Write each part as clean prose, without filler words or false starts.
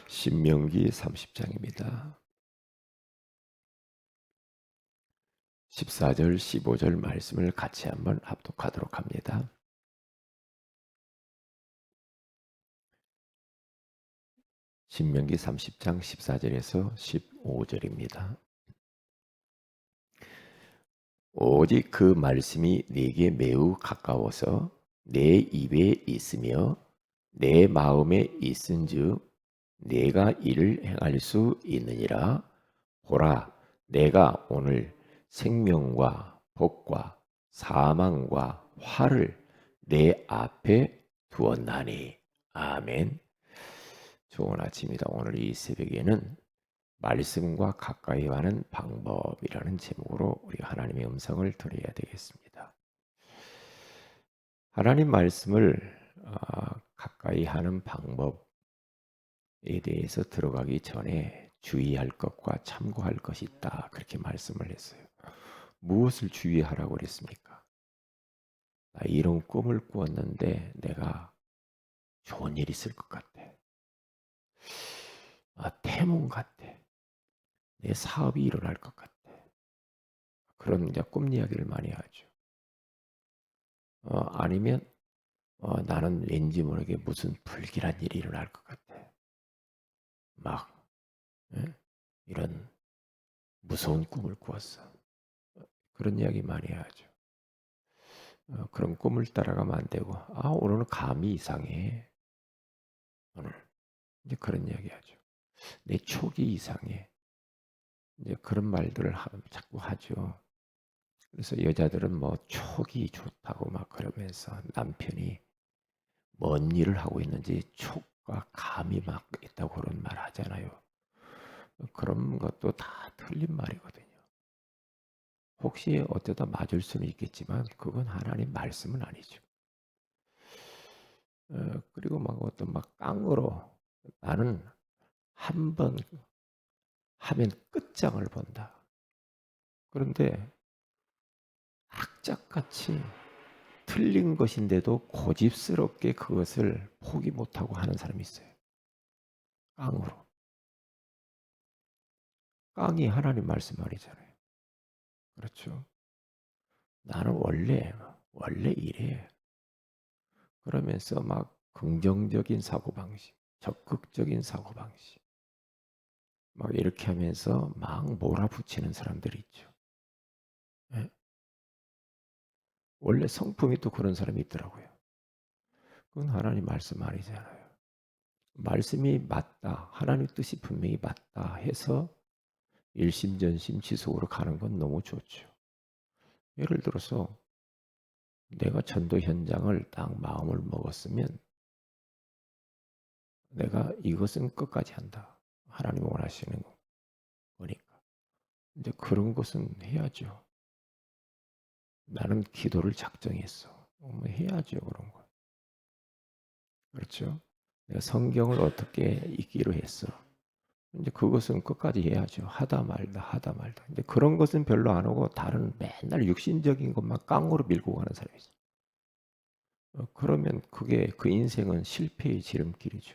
신명기 30장입니다. 14절, 15절 말씀을 같이 한번 합독하도록 합니다. 신명기 30장 14절에서 15절입니다. 오직 그 말씀이 네게 매우 가까워서 내 입에 있으며 내 마음에 있은즉 네가 이를 행할 수 있느니라. 보라, 내가 오늘 생명과 복과 사망과 화를 내 앞에 두었나니. 아멘. 좋은 아침이다. 오늘 이 새벽에는 말씀과 가까이 하는 방법이라는 제목으로 우리가 하나님의 음성을 들어야 되겠습니다. 하나님 말씀을 가까이 하는 방법에 대해서 들어가기 전에 주의할 것과 참고할 것이 있다. 그렇게 말씀을 했어요. 무엇을 주의하라고 그랬습니까? 나 이런 꿈을 꾸었는데 내가 좋은 일 있을 것 같아. 태몽 같아. 내 사업이 일어날 것 같아. 그런 이제 꿈 이야기를 많이 하죠. 아니면 나는 왠지 모르게 무슨 불길한 일이 일어날 것 같아. 막 예? 이런 무서운 꿈을 꾸었어. 그런 이야기 많이 하죠. 그런 꿈을 따라가면 안 되고, 오늘은 감이 이상해. 오늘 이제 그런 이야기 하죠. 내 촉이 이상해. 이제 그런 말들을 자꾸 하죠. 그래서 여자들은 뭐 촉이 좋다고 막 그러면서 남편이 뭔 일을 하고 있는지 촉과 감이 막 있다고 그런 말 하잖아요. 그런 것도 다 틀린 말이거든요. 혹시 어쩌다 맞을 수는 있겠지만 그건 하나님 말씀은 아니죠. 그리고 막 어떤 막 깡으로 나는 한 번 하면 끝장을 본다. 그런데 악착같이 틀린 것인데도 고집스럽게 그것을 포기 못하고 하는 사람이 있어요. 깡으로. 깡이 하나님 말씀 아니잖아요. 그렇죠. 나는 원래 이래. 그러면서 막 긍정적인 사고방식, 적극적인 사고방식, 막 이렇게 하면서 막 몰아붙이는 사람들이 있죠. 예? 원래 성품이 또 그런 사람이 있더라고요. 그건 하나님 말씀 아니잖아요. 말씀이 맞다, 하나님 뜻이 분명히 맞다 해서 일심전심 지속으로 가는 건 너무 좋죠. 예를 들어서 내가 전도 현장을 딱 마음을 먹었으면 내가 이것은 끝까지 한다. 하나님 원하시는 거니까. 이제 그런 것은 해야죠. 나는 기도를 작정했어. 해야죠, 그런 거. 그렇죠? 내가 성경을 어떻게 읽기로 했어. 이제 그것은 끝까지 해야죠. 하다 말다, 하다 말다. 근데 그런 것은 별로 안 하고 다른 맨날 육신적인 것만 깡으로 밀고 가는 사람이 있어요. 그러면 그게 그 인생은 실패의 지름길이죠.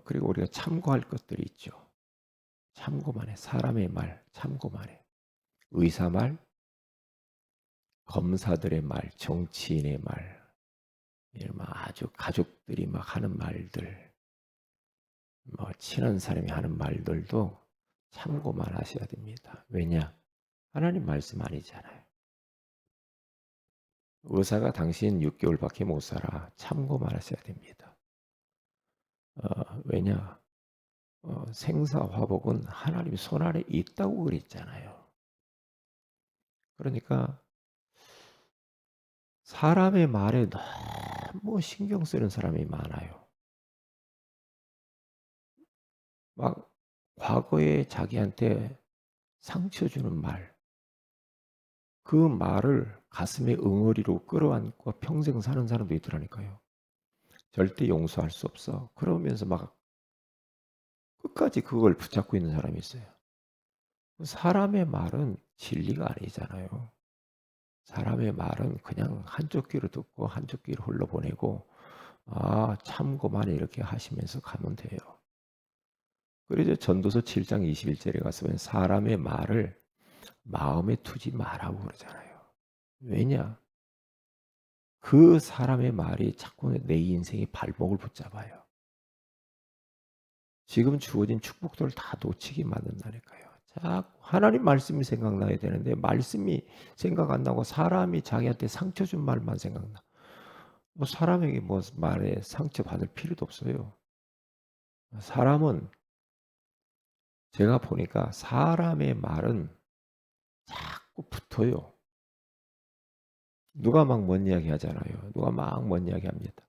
그리고 우리가 참고할 것들이 있죠. 참고만 해. 사람의 말, 참고만 해. 의사 말, 검사들의 말, 정치인의 말, 이런 막 아주 가족들이 막 하는 말들, 뭐 친한 사람이 하는 말들도 참고만 하셔야 됩니다. 왜냐? 하나님 말씀 아니잖아요. 의사가 당신 6개월밖에 못 살아. 참고만 하셔야 됩니다. 왜냐? 생사화복은 하나님 손 안에 있다고 그랬잖아요. 그러니까 사람의 말에 너무 신경 쓰는 사람이 많아요. 막 과거에 자기한테 상처 주는 말, 그 말을 가슴에 응어리로 끌어안고 평생 사는 사람도 있더라니까요. 절대 용서할 수 없어. 그러면서 막 끝까지 그걸 붙잡고 있는 사람이 있어요. 사람의 말은 진리가 아니잖아요. 사람의 말은 그냥 한쪽 귀로 듣고 한쪽 귀로 흘러보내고 참고만 이렇게 하시면서 가면 돼요. 그래서 전도서 7장 21절에 가서 보면 사람의 말을 마음에 두지 말라고 그러잖아요. 왜냐? 그 사람의 말이 자꾸 내 인생의 발목을 붙잡아요. 지금 주어진 축복들을 다 놓치게 만든다니까요. 자꾸 하나님 말씀이 생각나야 되는데 말씀이 생각 안 나고 사람이 자기한테 상처 준 말만 생각나. 뭐 사람에게 뭐 말에 상처 받을 필요도 없어요. 사람은 제가 보니까 사람의 말은 자꾸 붙어요. 누가 막 뭔 이야기 하잖아요. 누가 막 뭔 이야기 합니다.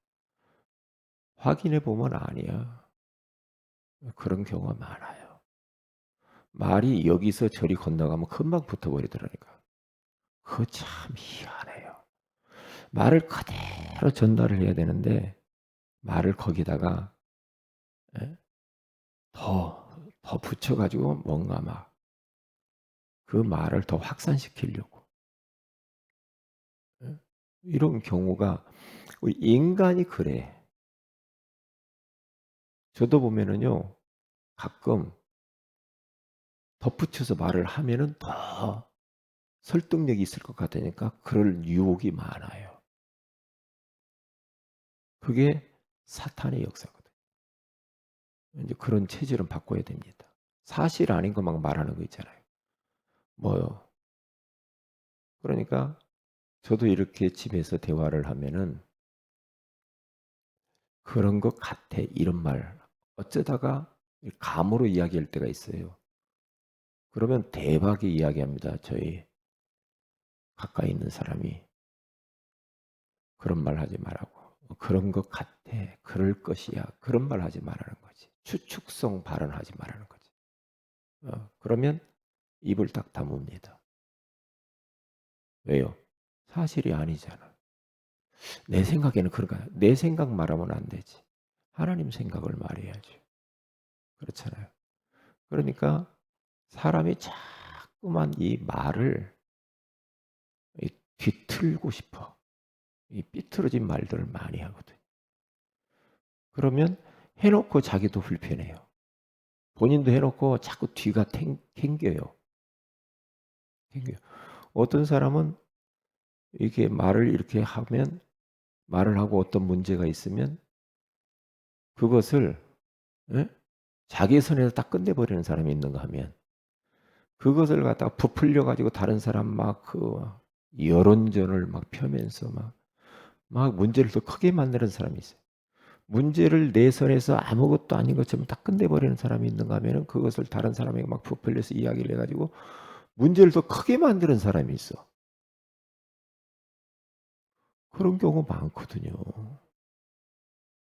확인해 보면 아니야. 그런 경우가 많아요. 말이 여기서 저리 건너가면 금방 붙어버리더라니까. 그거 참 희한해요. 말을 그대로 전달을 해야 되는데 말을 거기다가 예? 더 붙여가지고 뭔가 막 그 말을 더 확산시키려고 예? 이런 경우가 인간이 그래. 저도 보면은요 가끔 덧붙여서 말을 하면은 더 설득력이 있을 것 같으니까 그럴 유혹이 많아요. 그게 사탄의 역사거든요. 이제 그런 체질은 바꿔야 됩니다. 사실 아닌 거 막 말하는 거 있잖아요. 뭐 그러니까 저도 이렇게 집에서 대화를 하면은 "그런 것 같아." 이런 말 어쩌다가 감으로 이야기할 때가 있어요. 그러면 대박이 이야기합니다. 저희 가까이 있는 사람이 "그런 말 하지 말라고. 그런 것 같아. 그럴 것이야." 그런 말 하지 말라는 거지. 추측성 발언하지 말라는 거지. 그러면 입을 딱 다뭅니다. 왜요? 사실이 아니잖아. 내 생각에는 그런가 내 생각 말하면 안 되지. 하나님 생각을 말해야지. 그렇잖아요. 그러니까 사람이 자꾸만 이 말을 뒤틀고 싶어. 이 삐뚤어진 말들을 많이 하거든. 그러면 해 놓고 자기도 불편해요. 본인도 해 놓고 자꾸 뒤가 탱겨요. 탱겨요. 어떤 사람은 이렇게 말을 이렇게 하면 말을 하고 어떤 문제가 있으면 그것을 예? 자기 선에서 딱 끝내버리는 사람이 있는가 하면 그것을 갖다가 부풀려 가지고 다른 사람 막 그 여론전을 막 펴면서 막 문제를 더 크게 만드는 사람이 있어요. 문제를 내 선에서 아무것도 아닌 것처럼 딱 끝내버리는 사람이 있는가 하면은 그것을 다른 사람에게 막 부풀려서 이야기를 해 가지고 문제를 더 크게 만드는 사람이 있어. 그런 경우 많거든요.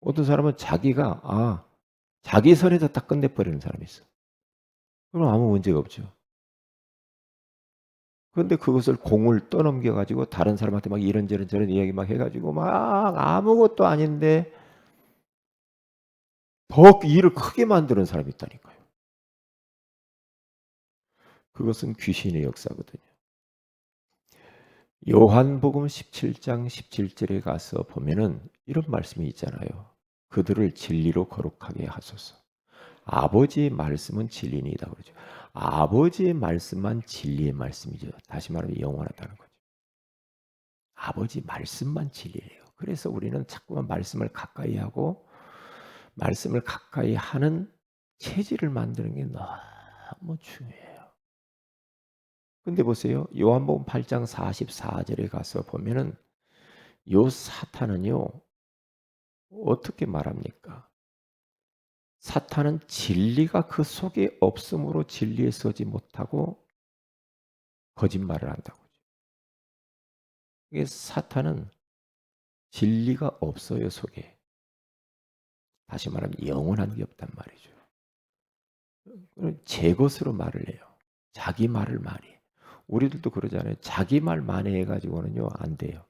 어떤 사람은 자기 선에서 딱 끝내버리는 사람이 있어. 그럼 아무 문제가 없죠. 그런데 그것을 공을 떠넘겨 가지고 다른 사람한테 막 이런저런 저런 이야기 막 해 가지고 막 아무것도 아닌데 더 일을 크게 만드는 사람이 있다니까요. 그것은 귀신의 역사거든요. 요한복음 17장 17절에 가서 보면은 이런 말씀이 있잖아요. 그들을 진리로 거룩하게 하소서. 아버지의 말씀은 진리니이다 그러죠. 아버지의 말씀만 진리의 말씀이죠. 다시 말하면 영원하다는 거죠. 아버지 말씀만 진리래요. 그래서 우리는 자꾸만 말씀을 가까이 하고 말씀을 가까이 하는 체질을 만드는 게 너무 중요해요. 근데 보세요. 요한복음 8장 44절에 가서 보면은 요 사탄은요. 어떻게 말합니까? 사탄은 진리가 그 속에 없으므로 진리에 서지 못하고 거짓말을 한다고. 이게 사탄은 진리가 없어요, 속에. 다시 말하면 영원한 게 없단 말이죠. 제 것으로 말을 해요. 자기 말을 많이 해. 우리들도 그러잖아요. 자기 말 많이 해가지고는요, 안 돼요.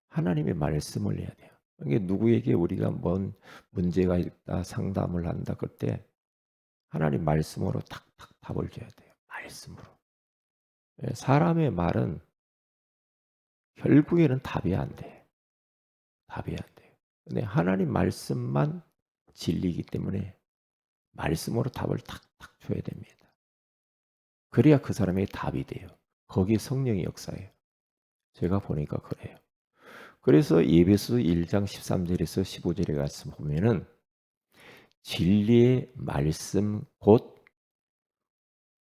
하나님의 말씀을 해야 돼요. 이게 누구에게 우리가 뭔 문제가 있다, 상담을 한다, 그때 하나님 말씀으로 탁탁 답을 줘야 돼요. 말씀으로. 예, 사람의 말은 결국에는 답이 안 돼. 답이 안 돼요. 근데 하나님 말씀만 진리이기 때문에 말씀으로 답을 탁탁 줘야 됩니다. 그래야 그 사람의 답이 돼요. 거기에 성령의 역사예요. 제가 보니까 그래요. 그래서 에베소 1장 13절에서 15절에 가서 보면은 진리의 말씀 곧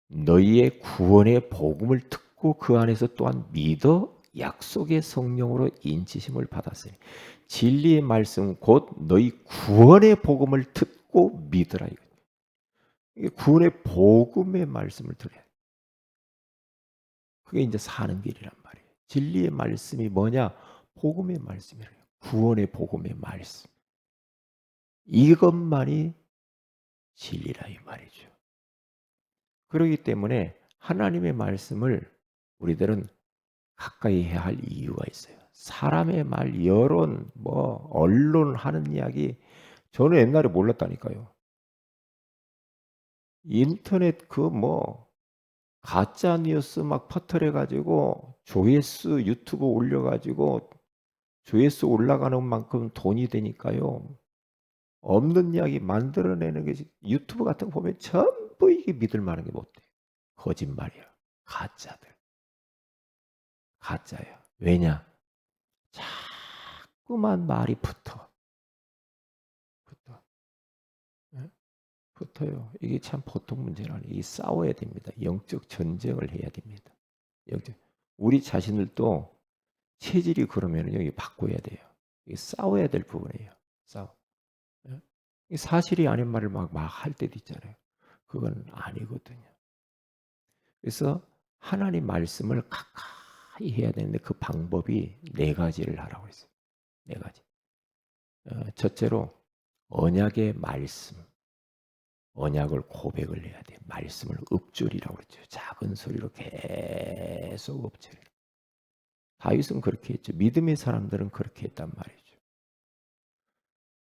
너희의 구원의 복음을 듣고 그 안에서 또한 믿어 약속의 성령으로 인치심을 받았으니 진리의 말씀 곧 너희 구원의 복음을 듣고 믿으라. 이게 구원의 복음의 말씀을 들어야 돼. 그게 이제 사는 길이란 말이에요. 진리의 말씀이 뭐냐? 복음의 말씀이래요. 구원의 복음의 말씀. 이것만이 진리라 이 말이죠. 그렇기 때문에 하나님의 말씀을 우리들은 가까이 해야 할 이유가 있어요. 사람의 말, 여론, 뭐 언론 하는 이야기 저는 옛날에 몰랐다니까요. 인터넷 그 뭐 가짜 뉴스 막 퍼뜨려 가지고 조회수 유튜브 올려 가지고 조회수 올라가는 만큼 돈이 되니까요. 없는 이야기 만들어내는 게 유튜브 같은 거 보면 전부 이게 믿을 만한 게 못 돼. 거짓말이야. 가짜들. 가짜야. 왜냐? 자꾸만 말이 붙어. 붙어. 예? 붙어요. 이게 참 보통 문제는 아니에요. 이 싸워야 됩니다. 영적 전쟁을 해야 됩니다. 영적. 우리 자신들도 체질이 그러면은 여기 바꿔야 돼요. 이게 싸워야 될 부분이에요. 싸워. 예? 이 사실이 아닌 말을 막 할 때도 있잖아요. 그건 아니거든요. 그래서 하나님 말씀을 가까이 해야 되는데 그 방법이 네 가지를 하라고 했어요. 네 가지. 첫째로 언약의 말씀. 언약을 고백을 해야 돼. 말씀을 읊조리라고 그랬죠. 작은 소리로 계속 읊조리. 다윗은 그렇게 했죠. 믿음의 사람들은 그렇게 했단 말이죠.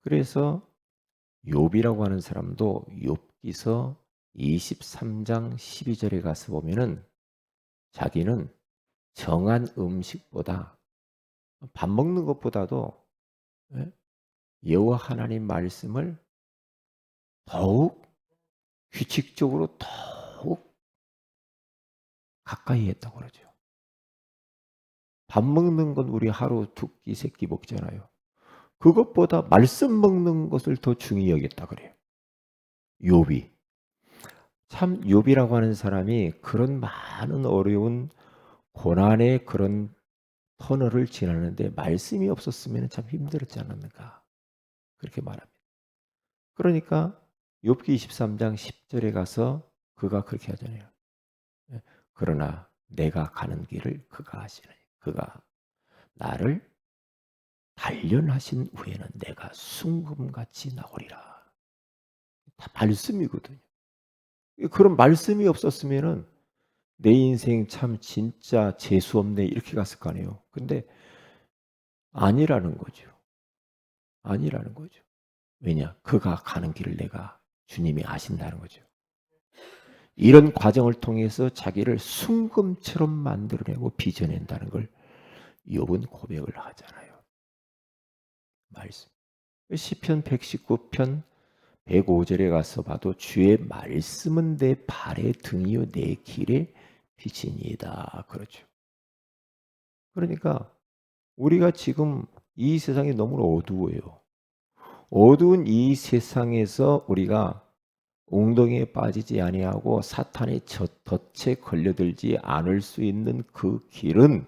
그래서 욥이라고 하는 사람도 욥기서 23장 12절에 가서 보면은 자기는 정한 음식보다 밥 먹는 것보다도 예? 여호와 하나님 말씀을 더욱 규칙적으로 더욱 가까이 했다고 그러죠. 밥 먹는 건 우리 하루 두 끼, 세 끼 먹잖아요. 그것보다 말씀 먹는 것을 더 중히 여겼다 그래요. 욥이. 참 욥이라고 하는 사람이 그런 많은 어려운 고난의 그런 터널을 지나는데 말씀이 없었으면 참 힘들었지 않았는가. 그렇게 말합니다. 그러니까 욥기 23장 10절에 가서 그가 그렇게 하잖아요. 예, 그러나 내가 가는 길을 그가 하시느니 그가 나를 단련하신 후에는 내가 순금같이 나오리라. 다 말씀이거든요. 그런 말씀이 없었으면은 내 인생 참 진짜 재수 없네 이렇게 갔을 거 아니에요. 근데 아니라는 거죠. 아니라는 거죠. 왜냐? 그가 가는 길을 내가 주님이 아신다는 거죠. 이런 과정을 통해서 자기를 순금처럼 만들어내고 빚어낸다는 걸 욥은 고백을 하잖아요. 말씀. 시편 119편 105절에 가서 봐도 주의 말씀은 내 발의 등이요 내 길의 빛이니이다. 그렇죠. 그러니까 우리가 지금 이 세상이 너무 어두워요. 어두운 이 세상에서 우리가 웅덩이에 빠지지 아니하고 사탄의 덫에 걸려들지 않을 수 있는 그 길은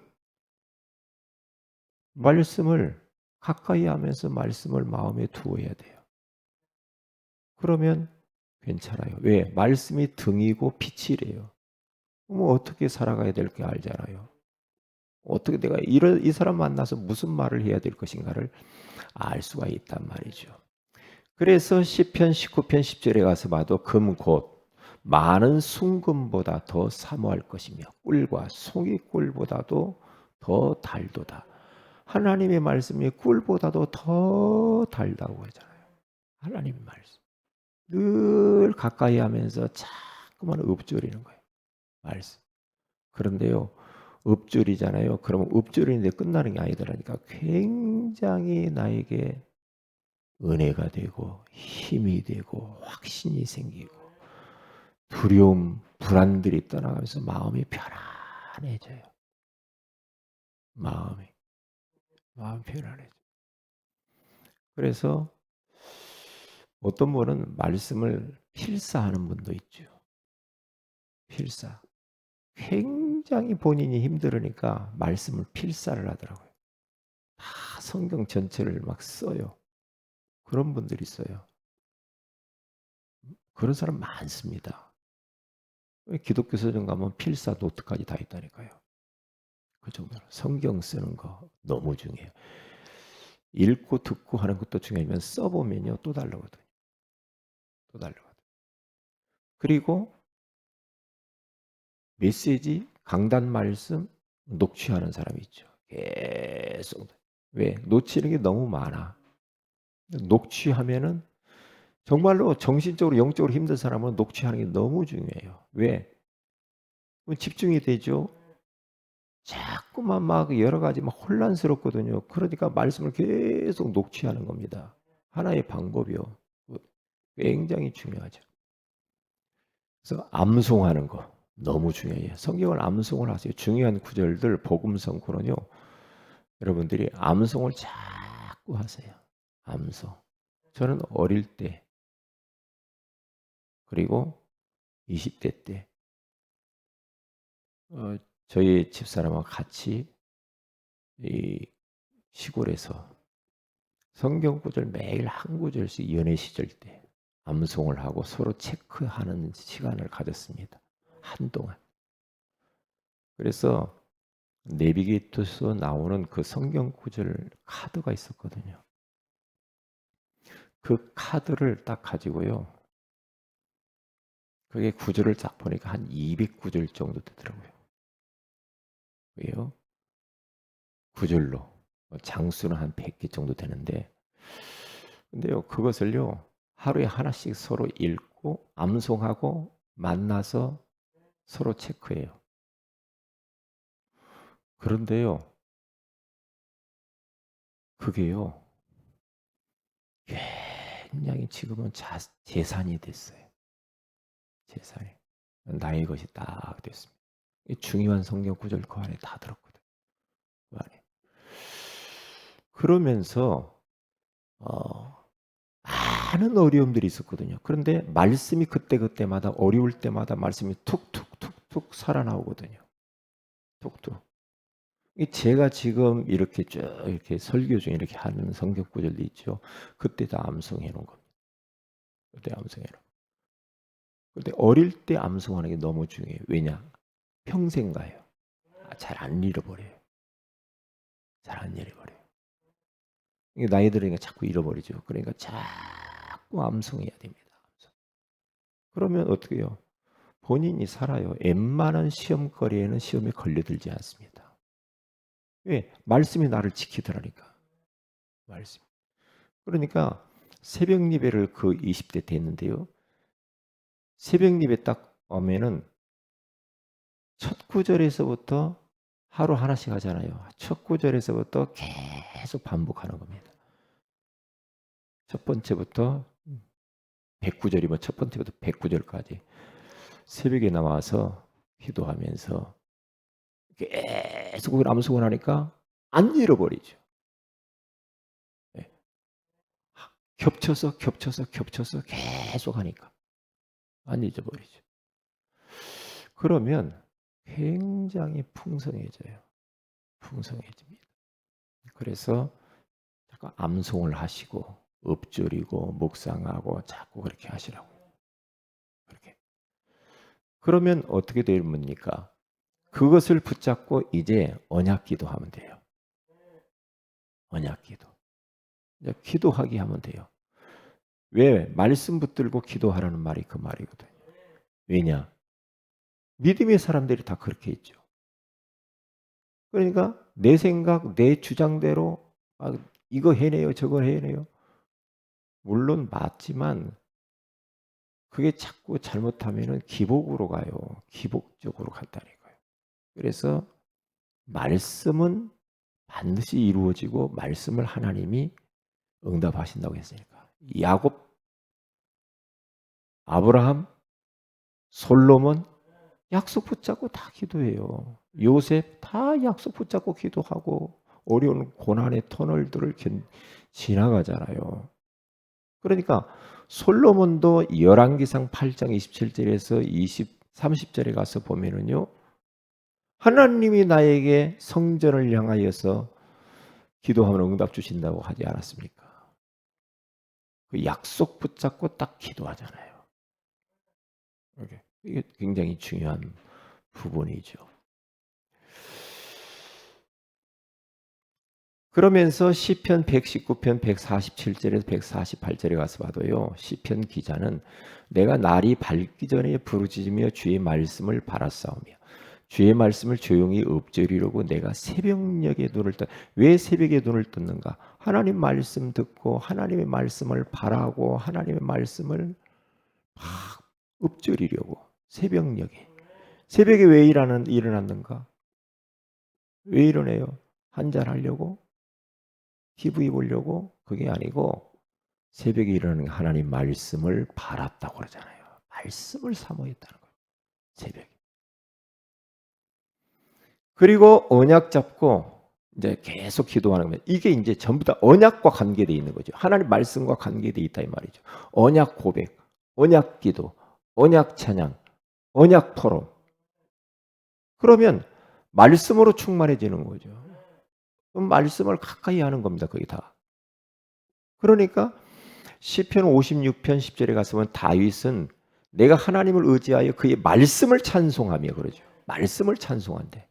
말씀을 가까이 하면서 말씀을 마음에 두어야 돼요. 그러면 괜찮아요. 왜? 말씀이 등이고 빛이래요. 그럼 어떻게 살아가야 될 게 알잖아요. 어떻게 내가 이 사람 만나서 무슨 말을 해야 될 것인가를 알 수가 있단 말이죠. 그래서 시편 19편 10절에 가서 봐도 금 곧 많은 순금보다 더 사모할 것이며 꿀과 송이꿀보다도 더 달도다. 하나님의 말씀이 꿀보다도 더 달다고 하잖아요. 하나님의 말씀. 늘 가까이 하면서 자꾸만 읊조리는 거예요. 말씀. 그런데요. 읊조리잖아요. 그러면 읊조리는데 끝나는 게 아니더라니까. 굉장히 나에게 은혜가 되고 힘이 되고 확신이 생기고 두려움, 불안들이 떠나가면서 마음이 편안해져요. 마음이 편안해져요. 그래서 어떤 분은 말씀을 필사하는 분도 있죠. 필사. 굉장히 본인이 힘들으니까 말씀을 필사를 하더라고요. 다 성경 전체를 막 써요. 그런 분들이 있어요. 그런 사람 많습니다. 기독교 서점 가면 필사 노트까지 다 있다니까요. 그 정도로 성경 쓰는 거 너무 중요해요. 읽고 듣고 하는 것도 중요하지만 써보면요 또 다르거든요. 또 다르거든요. 그리고 메시지, 강단 말씀 녹취하는 사람이 있죠. 계속. 왜? 놓치는 게 너무 많아. 녹취하면은 정말로 정신적으로 영적으로 힘든 사람은 녹취하는 게 너무 중요해요. 왜? 집중이 되죠. 자꾸만 막 여러 가지 막 혼란스럽거든요. 그러니까 말씀을 계속 녹취하는 겁니다. 하나의 방법이요. 굉장히 중요하죠. 그래서 암송하는 거 너무 중요해요. 성경을 암송을 하세요. 중요한 구절들 복음성구는요. 여러분들이 암송을 자꾸 하세요. 암송. 저는 어릴 때 그리고 20대 때 저희 집사람하고 같이 이 시골에서 성경 구절 매일 한 구절씩 연애 시절 때 암송을 하고 서로 체크하는 시간을 가졌습니다. 한동안. 그래서 내비게이터에서 나오는 그 성경 구절 카드가 있었거든요. 그 카드를 딱 가지고요. 그게 구절을 딱 보니까 한 200구절 정도 되더라고요. 왜요? 구절로. 장수는 한 100개 정도 되는데 근데요. 그것을요. 하루에 하나씩 서로 읽고 암송하고 만나서 서로 체크해요. 그런데요. 그게요. 굉장히 지금은 재산이 됐어요. 재산이. 나의 것이 딱 됐습니다. 중요한 성경 구절 그 안에 다 들었거든요. 그 안에. 그러면서 많은 어려움들이 있었거든요. 그런데 말씀이 그때그때마다 어려울 때마다 말씀이 툭툭툭툭 살아나오거든요. 툭툭. 제가 지금 이렇게 쭉 이렇게 설교 중에 이렇게 하는 성경 구절도 있죠. 그때 다 암송해 놓은 겁니다. 그때 암송해 놓은. 근데 어릴 때 암송하는 게 너무 중요해요. 왜냐? 평생 가요. 잘 안 잃어버려요. 잘 안 잃어버려요. 이게 나이 들으니까 자꾸 잃어버리죠. 그러니까 자꾸 암송해야 됩니다. 암송. 그러면 어떻게 해요? 본인이 살아요. 웬만한 시험거리에는 시험에 걸려들지 않습니다. 왜? 말씀이 나를 지키더라니까. 말씀. 그러니까 새벽 예배를 그 20대 때 했는데요. 새벽 예배 딱 오면은 첫 구절에서부터 하루 하나씩 하잖아요. 첫 구절에서부터 계속 반복하는 겁니다. 첫 번째부터 109절이면 첫 번째부터 109절까지 새벽에 나와서 기도하면서 계속 암송을 하니까 안 잃어버리죠. 네. 겹쳐서 계속 하니까 안 잊어버리죠. 그러면 굉장히 풍성해져요. 풍성해집니다. 그래서 자꾸 암송을 하시고 읊조리고 묵상하고 자꾸 그렇게 하시라고. 그렇게. 그러면 어떻게 됩니까? 그것을 붙잡고 이제 언약 기도하면 돼요. 언약 기도. 이제 기도하기 하면 돼요. 왜? 말씀 붙들고 기도하라는 말이 그 말이거든요. 왜냐? 믿음의 사람들이 다 그렇게 했죠. 그러니까 내 생각, 내 주장대로 막 이거 해내요, 저거 해내요. 물론 맞지만 그게 자꾸 잘못하면은 기복으로 가요. 기복적으로 간다니까요. 그래서 말씀은 반드시 이루어지고 말씀을 하나님이 응답하신다고 했으니까. 야곱, 아브라함, 솔로몬 약속 붙잡고 다 기도해요. 요셉 다 약속 붙잡고 기도하고 어려운 고난의 터널들을 지나가잖아요. 그러니까 솔로몬도 열왕기상 8장 27절에서 30절에 가서 보면은요. 하나님이 나에게 성전을 향하여서 기도하면 응답 주신다고 하지 않았습니까? 그 약속 붙잡고 딱 기도하잖아요. 이게 굉장히 중요한 부분이죠. 그러면서 시편 119편 147절에서 148절에 가서 봐도요. 시편 기자는 내가 날이 밝기 전에 부르짖으며 주의 말씀을 바라싸우며 주의 말씀을 조용히 읊조리려고 내가 새벽녘에 눈을 왜 새벽에 눈을 떴는가? 하나님 말씀 듣고 하나님의 말씀을 바라고 하나님의 말씀을 막 읊조리려고 새벽녘에. 새벽에 왜 일어났는가? 왜 일어나요? 한잔 하려고? 기부 입으려고? 그게 아니고 새벽에 일어나는 하나님 말씀을 바랐다고 그러잖아요. 말씀을 사모했다는 거예요. 새벽에. 그리고 언약 잡고 이제 계속 기도하는 거예요. 이게 이제 전부 다 언약과 관계되어 있는 거죠. 하나님 말씀과 관계되어 있다 이 말이죠. 언약 고백, 언약 기도, 언약 찬양, 언약 토론. 그러면 말씀으로 충만해지는 거죠. 그럼 말씀을 가까이 하는 겁니다. 거의 다. 그러니까 시편 56편 10절에 가서 보면 다윗은 내가 하나님을 의지하여 그의 말씀을 찬송하며 그러죠. 말씀을 찬송한대.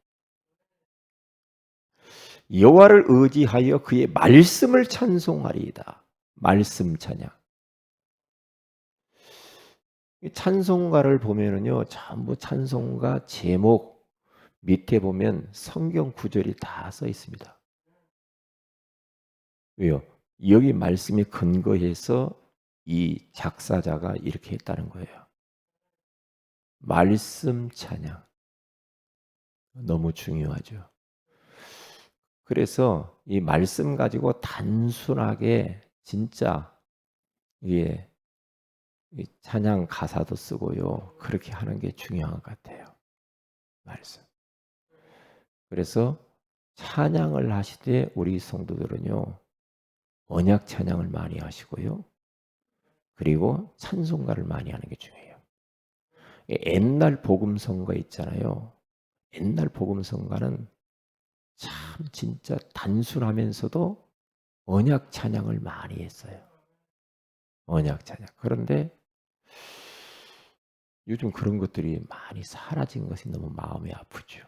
여호와를 의지하여 그의 말씀을 찬송하리이다. 말씀 찬양. 찬송가를 보면은요, 전부 찬송가 제목 밑에 보면 성경 구절이 다 써 있습니다. 왜요? 여기 말씀에 근거해서 이 작사자가 이렇게 했다는 거예요. 말씀 찬양. 너무 중요하죠. 그래서 이 말씀 가지고 단순하게 진짜 이게 찬양 가사도 쓰고요. 그렇게 하는 게 중요한 것 같아요. 말씀. 그래서 찬양을 하시되 우리 성도들은요. 언약 찬양을 많이 하시고요. 그리고 찬송가를 많이 하는 게 중요해요. 옛날 복음성가 있잖아요. 옛날 복음성가는 참 진짜 단순하면서도 언약 찬양을 많이 했어요. 언약 찬양. 그런데 요즘 그런 것들이 많이 사라진 것이 너무 마음이 아프죠.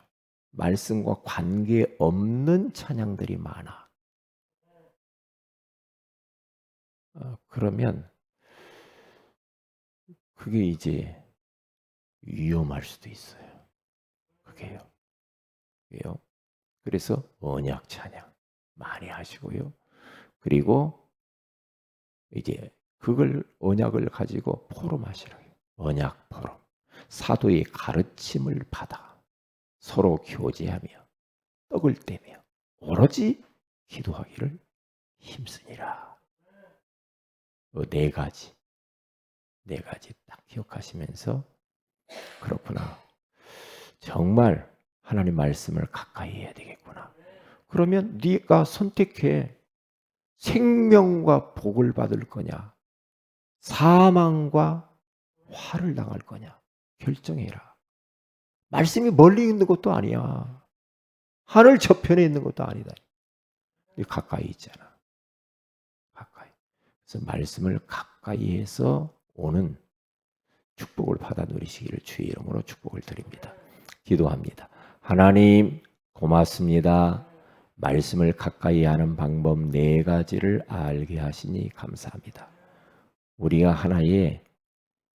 말씀과 관계없는 찬양들이 많아. 그러면 그게 이제 위험할 수도 있어요. 그게요. 왜요? 그래서 언약 찬양 많이 하시고요. 그리고 이제 그걸 언약을 가지고 포럼하시라고요. 언약 포럼. 사도의 가르침을 받아 서로 교제하며 떡을 떼며 오로지 기도하기를 힘쓰니라. 네 가지 딱 기억하시면서 그렇구나. 정말 하나님 말씀을 가까이 해야 되겠구나. 그러면 네가 선택해. 생명과 복을 받을 거냐? 사망과 화를 당할 거냐? 결정해라. 말씀이 멀리 있는 것도 아니야. 하늘 저편에 있는 것도 아니다. 가까이 있잖아. 가까이. 그래서 말씀을 가까이 해서 오는 축복을 받아 누리시기를 주의 이름으로 축복을 드립니다. 기도합니다. 하나님 고맙습니다. 말씀을 가까이 하는 방법 4가지를 알게 하시니 감사합니다. 우리가 하나의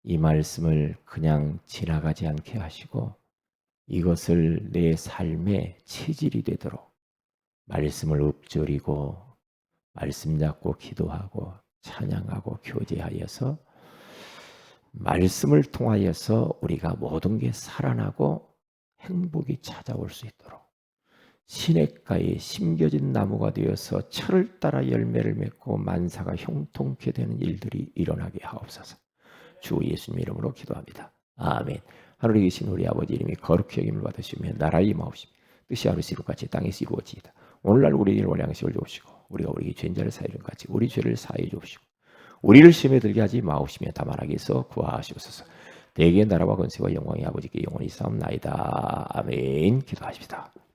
이 말씀을 그냥 지나가지 않게 하시고 이것을 내 삶의 체질이 되도록 말씀을 읊조리고 말씀 잡고 기도하고 찬양하고 교제하여서 말씀을 통하여서 우리가 모든 게 살아나고 행복이 찾아올 수 있도록 시냇가에 심겨진 나무가 되어서 철을 따라 열매를 맺고 만사가 형통케 되는 일들이 일어나게 하옵소서. 주 예수님 이름으로 기도합니다. 아멘. 하늘에 계신 우리 아버지 이름이 거룩히 여김을 받으시며 나라에 임하옵시며 뜻이 하늘에서 이루어같이 땅에서 이루어지이다. 오늘날 우리에게 원래 양식을 주옵시고 우리가 우리에게 죄인자를 사하는 같이 우리 죄를 사하여 주옵시고 우리를 시험에 들게 하지 마옵시며 다만 악에서 구하시옵소서. 대개의 나라와 권세와 영광이 아버지께 영원히 싸움나이다. 아멘. 기도하십시다.